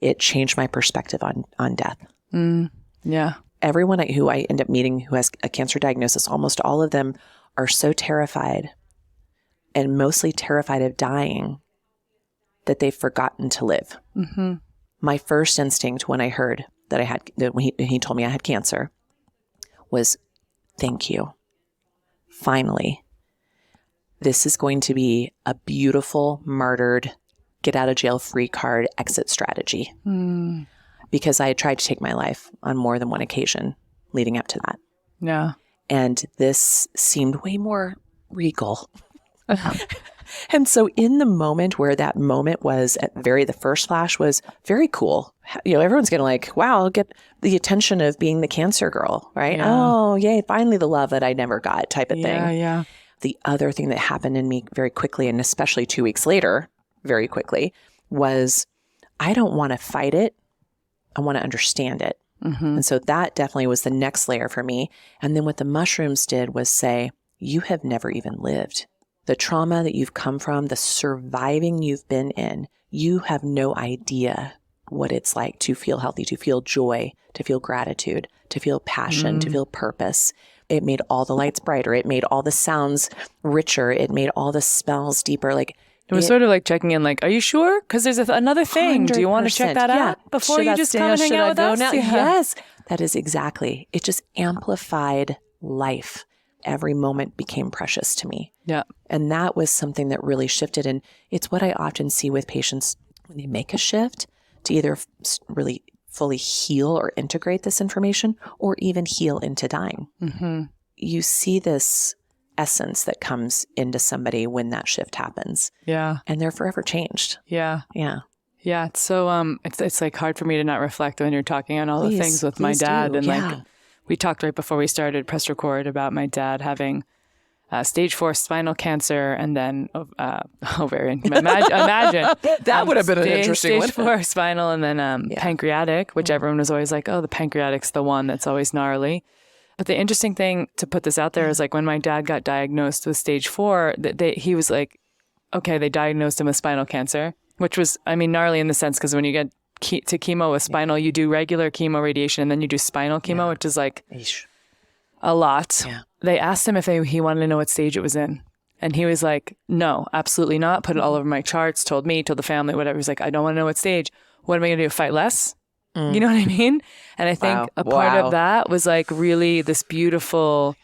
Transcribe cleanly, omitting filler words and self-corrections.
it changed my perspective on death. Yeah. Everyone who I end up meeting who has a cancer diagnosis, almost all of them are so terrified and mostly terrified of dying that they've forgotten to live. Mm-hmm. My first instinct when I heard that when he told me I had cancer was, thank you. Finally, this is going to be a beautiful, martyred, get out of jail free card exit strategy. Because I had tried to take my life on more than one occasion leading up to that. Yeah. And this seemed way more regal. And so in the moment where that moment was the first flash was very cool. Everyone's going to like, wow, I'll get the attention of being the cancer girl, right? Yeah. Oh, yay, finally the love that I never got type of thing. Yeah. The other thing that happened in me very quickly, and especially 2 weeks later, very quickly, was I don't want to fight it. I want to understand it. And so that definitely was the next layer for me. And then what the mushrooms did was say, you have never even lived. The trauma that you've come from, the surviving you've been in, you have no idea what it's like to feel healthy, to feel joy, to feel gratitude, to feel passion, to feel purpose. It made all the lights brighter. It made all the sounds richer. It made all the smells deeper. Like it was sort of like checking in, like, are you sure? Because there's another thing. 100%. Do you want to check that out before you just come and hang out with us? Yeah. Yes, that is exactly. It just amplified life. Every moment became precious to me. Yeah. And that was something that really shifted. And it's what I often see with patients when they make a shift to either really fully heal or integrate this information or even heal into dying. You see this essence that comes into somebody when that shift happens. Yeah. And they're forever changed. Yeah. Yeah. Yeah. It's so, it's like hard for me to not reflect when you're talking on all the things with my dad. Do. And like, we talked right before we started press record about my dad having stage 4 spinal cancer and then ovarian. Imagine. That would have been an interesting one. Stage 4 spinal and then pancreatic, which everyone was always like, oh, the pancreatic's the one that's always gnarly. But the interesting thing to put this out there is like when my dad got diagnosed with stage 4, he was like, okay, they diagnosed him with spinal cancer, which was, gnarly in the sense because when you get to chemo with spinal, you do regular chemo radiation and then you do spinal chemo, which is like a lot. Yeah. They asked him if he wanted to know what stage it was in. And he was like, no, absolutely not. Put it all over my charts, told the family, whatever. He was like, I don't want to know what stage. What am I going to do? Fight less? You know what I mean? And I think a part of that was like really this beautiful